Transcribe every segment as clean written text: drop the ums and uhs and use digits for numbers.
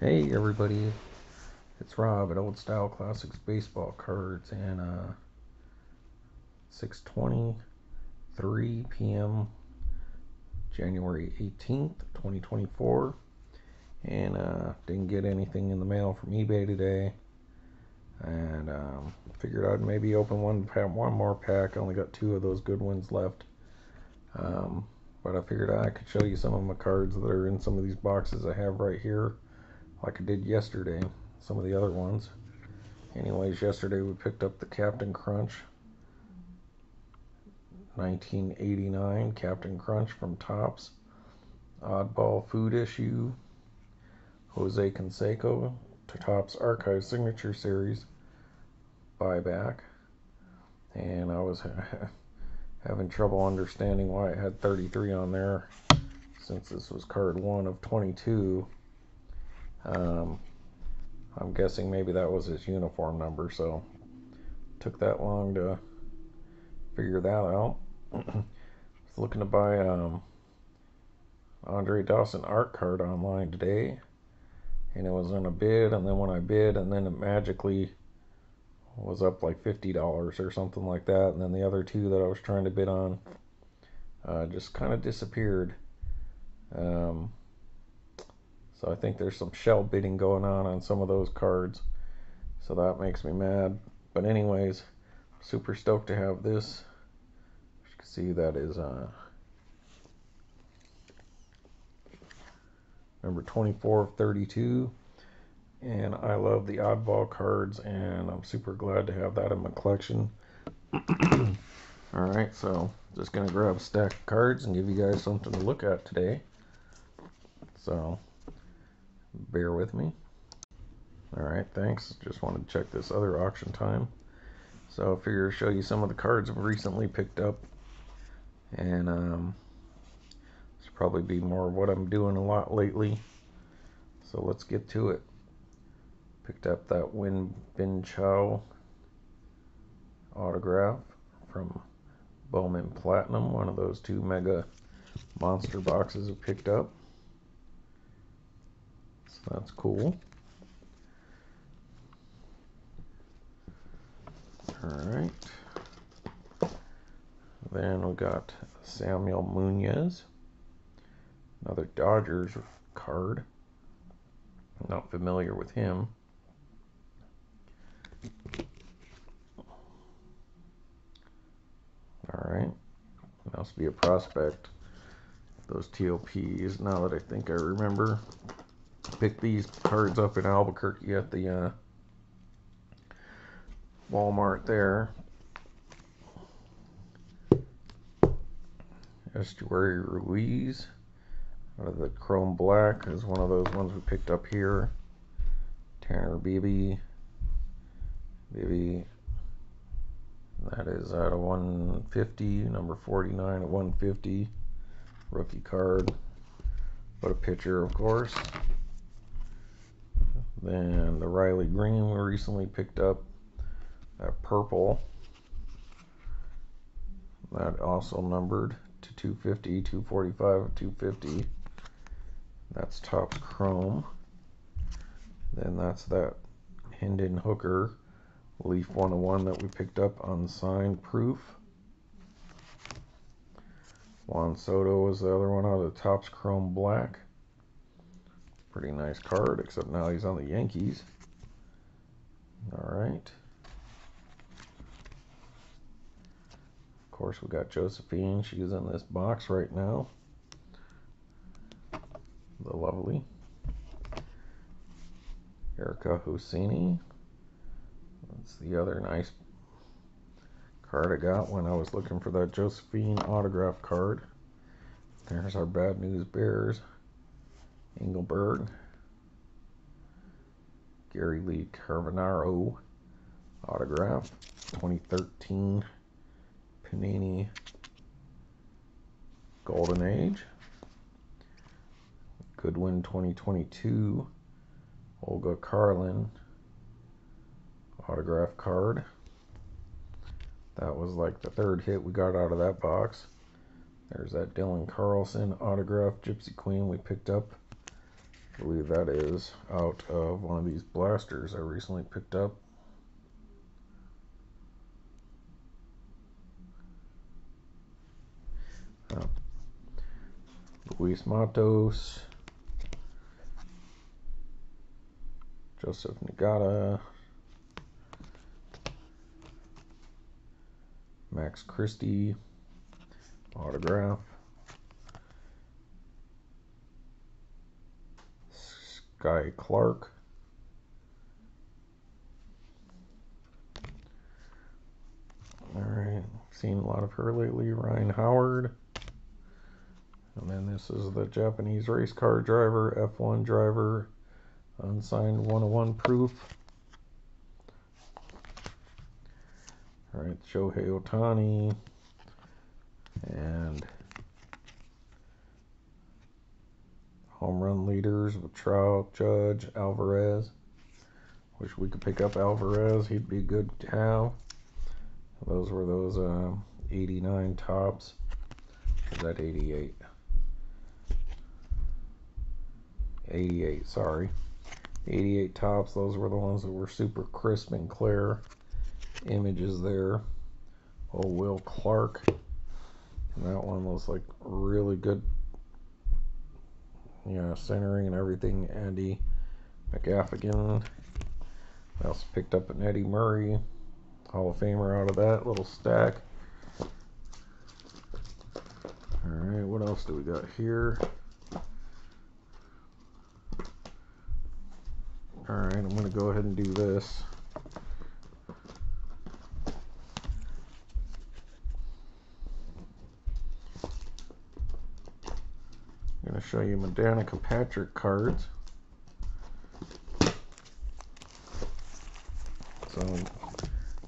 Hey everybody, it's Rob at Old Style Classics Baseball Cards, and 6:23 p.m. January 18th, 2024, and didn't get anything in the mail from eBay today, and figured I'd maybe open one more pack. I only got two of those good ones left, but I figured I could show you some of my cards that are in some of these boxes I have right here, like I did yesterday, some of the other ones. Anyways, yesterday we picked up the Captain Crunch 1989 Captain Crunch from Topps. Oddball Food Issue Jose Canseco to Topps Archive Signature Series buyback. And I was having trouble understanding why it had 33 on there, since this was card 1 of 22. I'm guessing maybe that was his uniform number, so it took that long to figure that out. I was looking to buy Andre Dawson art card online today, and it was on a bid, and then when I bid, and then it magically was up like $50 or something like that, and then the other two that I was trying to bid on just kind of disappeared. So I think there's some shell bidding going on some of those cards, so that makes me mad. But anyways, super stoked to have this. As you can see, that is number 24 of 32, and I love the oddball cards, and I'm super glad to have that in my collection. Alright, so just gonna grab a stack of cards and give you guys something to look at today, so bear with me. Alright, thanks. Just wanted to check this other auction time, so I figure to show you some of the cards I've recently picked up, and this will probably be more of what I'm doing a lot lately, so let's get to it. Picked up that Win Bin Chow autograph from Bowman Platinum, one of those two mega monster boxes I picked up, so that's cool. Alright, then we got Samuel Munoz, another Dodgers card. I'm not familiar with him. Alright, must be a prospect. Those TOPs, now that I think I remember. Picked these cards up in Albuquerque at the Walmart there. Estuary Ruiz out of the Chrome Black is one of those ones we picked up here. Tanner Bibby, that is out of 150, number 49 at 150, rookie card, but a pitcher, of course. Then the Riley Green we recently picked up, that purple, that also numbered to 250, 245, 250. That's Topps Chrome. Then that's that Hendon Hooker Leaf 101 that we picked up unsigned proof. Juan Soto was the other one out of the Topps Chrome Black. Pretty nice card, except now he's on the Yankees. Alright. Of course, we got Josephine. She's in this box right now. The lovely Erica Hosseini. That's the other nice card I got when I was looking for that Josephine autograph card. There's our Bad News Bears, Engelberg, Gary Lee Carvanaro autograph, 2013 Panini Golden Age, Goodwin 2022 Olga Carlin autograph card. That was like the third hit we got out of that box. There's that Dylan Carlson autograph Gypsy Queen we picked up I believe that is out of one of these blasters I recently picked up. Luis Matos, Joseph Nagata, Max Christie, autograph, Sky Clark, alright, seen a lot of her lately, Ryan Howard. And then this is the Japanese race car driver, F1 driver, unsigned 101 proof. Alright, Shohei Ohtani. And home run leaders with Trout, Judge, Alvarez. Wish we could pick up Alvarez. He'd be good to have. Those were those 89 tops. Or is that 88? 88, sorry. 88 tops. Those were the ones that were super crisp and clear. Images there. Oh, Will Clark. And that one was like really good. Yeah, centering and everything. Andy McAffigan. I also picked up an Eddie Murray, Hall of Famer out of that little stack. Alright, what else do we got here? Alright, I'm going to go ahead and do this. I'm going to show you my Danica Patrick cards. So,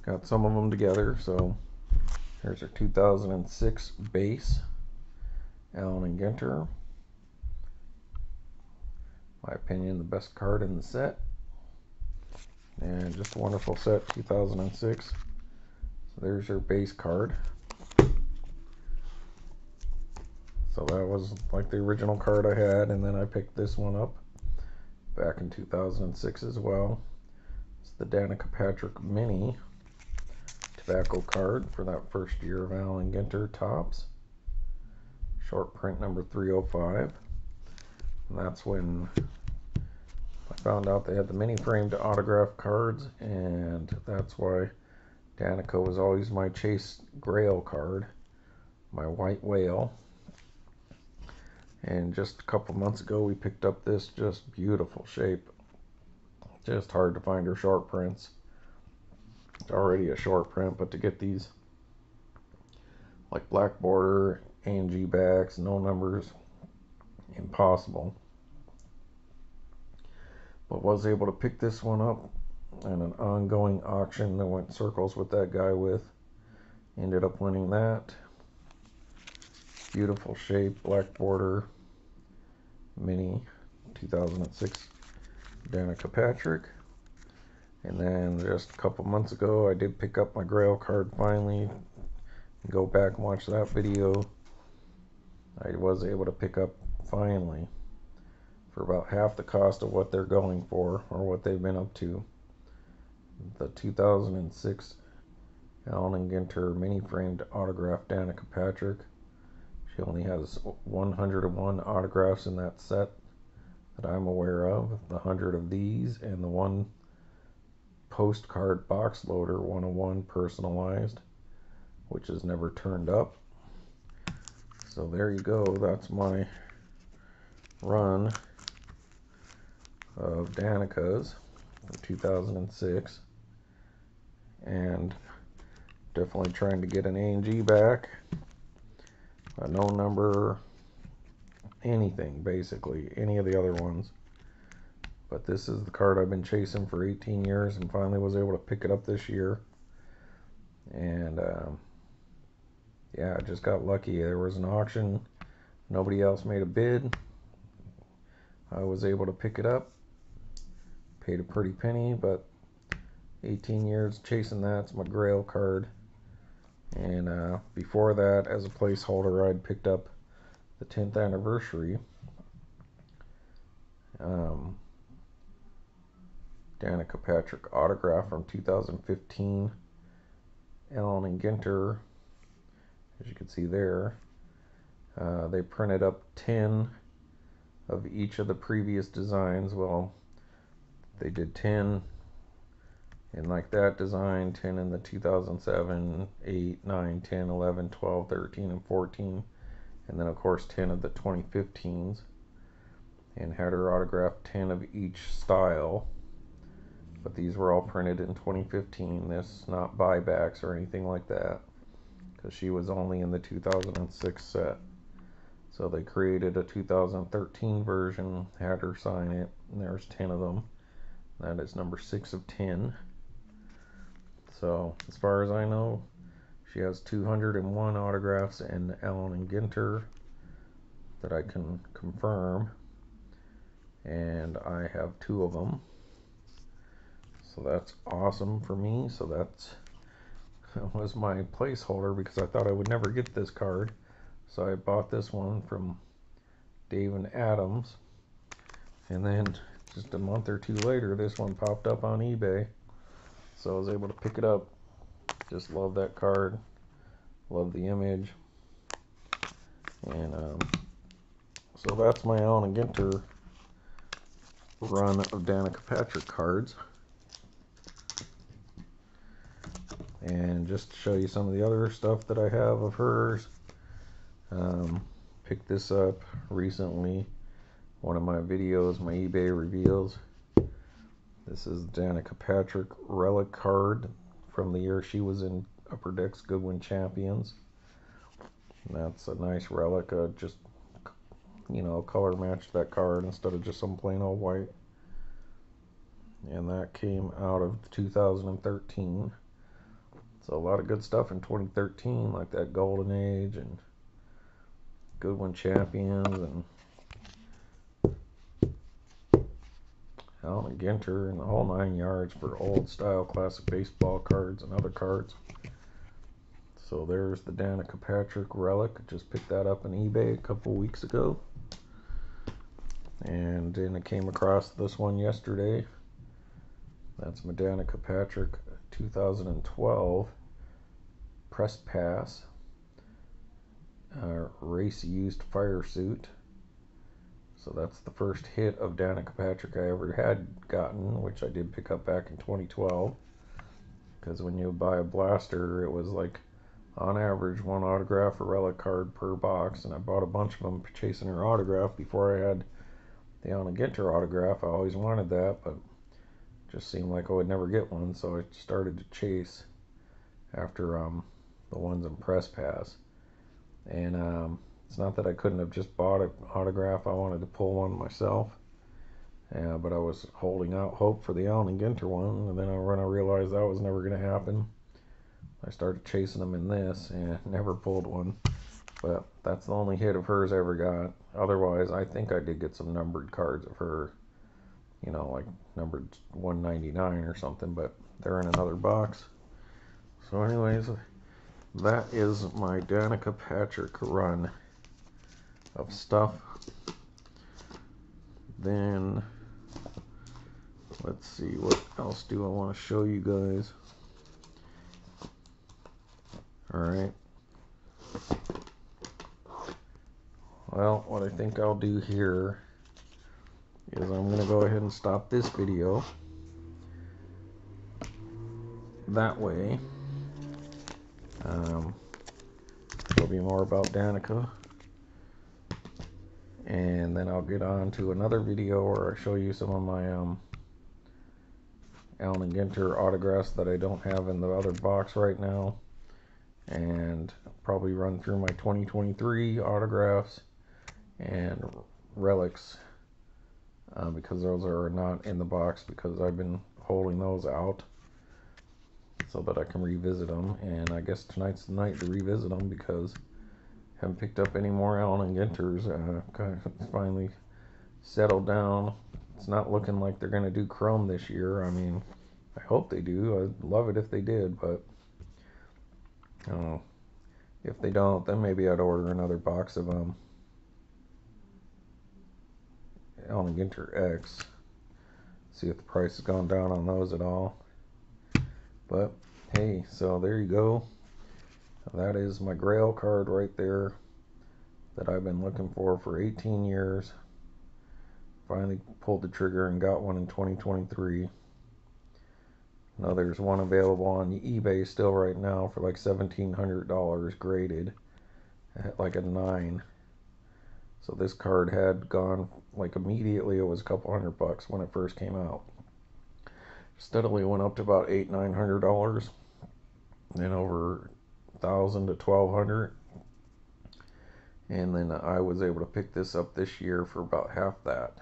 got some of them together. So, here's our 2006 base, Allen Ginter. My opinion, the best card in the set. And just a wonderful set, 2006. So there's your base card. So that was like the original card I had, and then I picked this one up back in 2006 as well. It's the Danica Patrick Mini tobacco card for that first year of Allen Ginter tops. Short print number 305. And that's when I found out they had the mini framed autograph cards, and that's why Danica was always my Chase Grail card, my white whale. And just a couple months ago we picked up this just beautiful shape. Just hard to find her short prints. It's already a short print, but to get these like black border, A&G backs, no numbers, impossible. But was able to pick this one up in an ongoing auction that went circles with that guy with. Ended up winning that. Beautiful shape, black border, mini 2006 Danica Patrick. And then just a couple months ago I did pick up my Grail card finally. Go back and watch that video. I was able to pick up finally for about half the cost of what they're going for, or what they've been up to, the 2006 Allen Ginter mini framed autograph Danica Patrick. She only has 101 autographs in that set that I'm aware of. The 100 of these and the one postcard box loader 101 personalized, which has never turned up. So there you go. That's my run of Danicas from 2006, and definitely trying to get an A&G back, a no number, anything basically, any of the other ones. But this is the card I've been chasing for 18 years and finally was able to pick it up this year. And yeah, I just got lucky. There was an auction, nobody else made a bid. I was able to pick it up. Paid a pretty penny, but 18 years chasing that's my Grail card. And before that, as a placeholder, I'd picked up the 10th anniversary um, Danica Patrick autograph from 2015. Allen Ginter, as you can see there. They printed up 10 of each of the previous designs. Well, they did 10 in like that design, 10 in the 2007, 8, 9, 10, 11, 12, 13, and 14. And then, of course, 10 of the 2015s. And had her autograph 10 of each style. But these were all printed in 2015. This not buybacks or anything like that, because she was only in the 2006 set. So they created a 2013 version, had her sign it, and there's 10 of them. That is number 6 of 10. So as far as I know, she has 201 autographs in Allen Ginter that I can confirm, and I have 2 of them. So that's awesome for me. So that was my placeholder because I thought I would never get this card. So I bought this one from Dave and Adams, and then just a month or 2 later, this one popped up on eBay. So I was able to pick it up. Just love that card. Love the image. And so that's my Allen Ginter run of Danica Patrick cards. And just to show you some of the other stuff that I have of hers. Picked this up recently, one of my videos, my eBay reveals. This is Danica Patrick relic card from the year she was in Upper Deck's Goodwin Champions. And that's a nice relic, just, color matched that card instead of just some plain old white. And that came out of 2013. So a lot of good stuff in 2013, like that Golden Age and Goodwin Champions and Allen Ginter and the whole 9 yards for old style classic baseball cards and other cards. So there's the Danica Patrick relic. Just picked that up on eBay a couple weeks ago. And then I came across this one yesterday. That's my Danica Patrick 2012 Press Pass race used fire suit. So that's the first hit of Danica Patrick I ever had gotten, which I did pick up back in 2012. Because when you buy a blaster, it was like on average 1 autograph or relic card per box, and I bought a bunch of them chasing her autograph before I had the Allen Ginter autograph. I always wanted that, but it just seemed like I would never get one, so I started to chase after the ones in Press Pass. And it's not that I couldn't have just bought an autograph. I wanted to pull one myself. But I was holding out hope for the Allen Ginter one, and then when I realized that was never going to happen, I started chasing them in this and never pulled one. But that's the only hit of hers I ever got. Otherwise, I think I did get some numbered cards of her, like numbered 199 or something, but they're in another box. So anyways, that is my Danica Patrick run of stuff. Then let's see, what else do I want to show you guys? Alright. Well, what I think I'll do here is I'm going to go ahead and stop this video. That way, it'll be more about Danica. And then I'll get on to another video where I show you some of my Allen Ginter autographs that I don't have in the other box right now. And probably run through my 2023 autographs and relics because those are not in the box because I've been holding those out so that I can revisit them. And I guess tonight's the night to revisit them because I haven't picked up any more Allen Ginters. Kind of finally settled down. It's not looking like they're going to do chrome this year. I mean, I hope they do. I'd love it if they did, but if they don't, then maybe I'd order another box of Allen Ginter X. See if the price has gone down on those at all. But hey, so there you go. That is my Grail card right there that I've been looking for 18 years. Finally pulled the trigger and got one in 2023. Now there's one available on eBay still right now for like $1,700 graded at like a 9. So this card had gone like immediately. It was a couple $100 when it first came out. Steadily went up to about $800-900, then over $1,000 to $1,200, and then I was able to pick this up this year for about half that.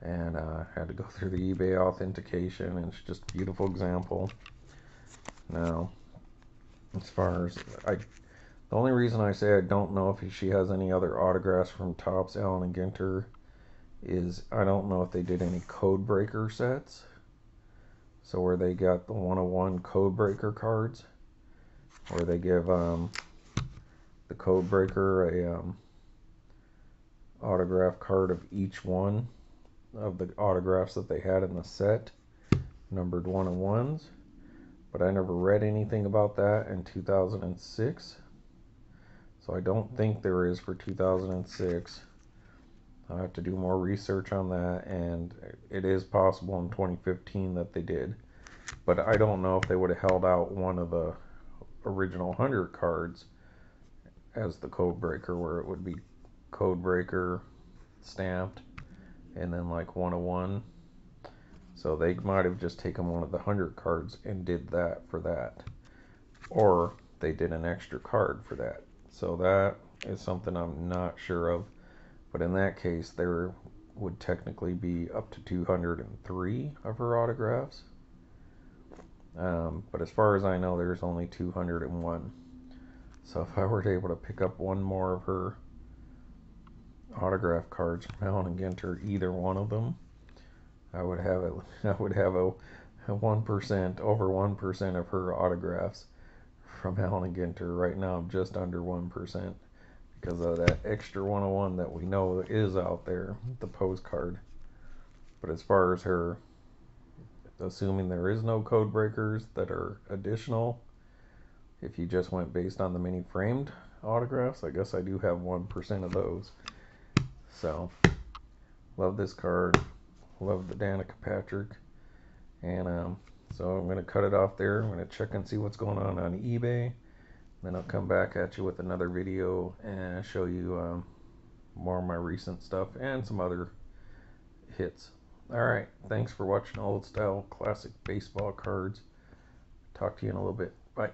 And had to go through the eBay authentication, and it's just a beautiful example. Now, as far as the only reason I say I don't know if she has any other autographs from Topps Allen Ginter is I don't know if they did any code breaker sets. So where they got the 101 code breaker cards, where they give the code breaker a autograph card of each one of the autographs that they had in the set, numbered 101s. But I never read anything about that in 2006. So I don't think there is for 2006. I'll have to do more research on that, and it is possible in 2015 that they did. But I don't know if they would have held out one of the original 100 cards as the code breaker, where it would be code breaker stamped and then like 101. So they might have just taken one of the 100 cards and did that for that. Or they did an extra card for that. So that is something I'm not sure of. But in that case, there would technically be up to 203 of her autographs. But as far as I know, there's only 201. So if I were able to pick up one more of her autograph cards from Allen Ginter, either one of them, I would have a 1%, over 1% of her autographs from Allen Ginter. Right now I'm just under 1% because of that extra 101 that we know is out there, the postcard. But as far as her, assuming there is no code breakers that are additional, if you just went based on the mini framed autographs, I guess I do have 1% of those. So love this card, love the Danica Patrick, and so I'm going to cut it off there. I'm going to check and see what's going on eBay. Then I'll come back at you with another video and show you more of my recent stuff and some other hits. Alright, thanks for watching Old Style Classic Baseball Cards. Talk to you in a little bit. Bye.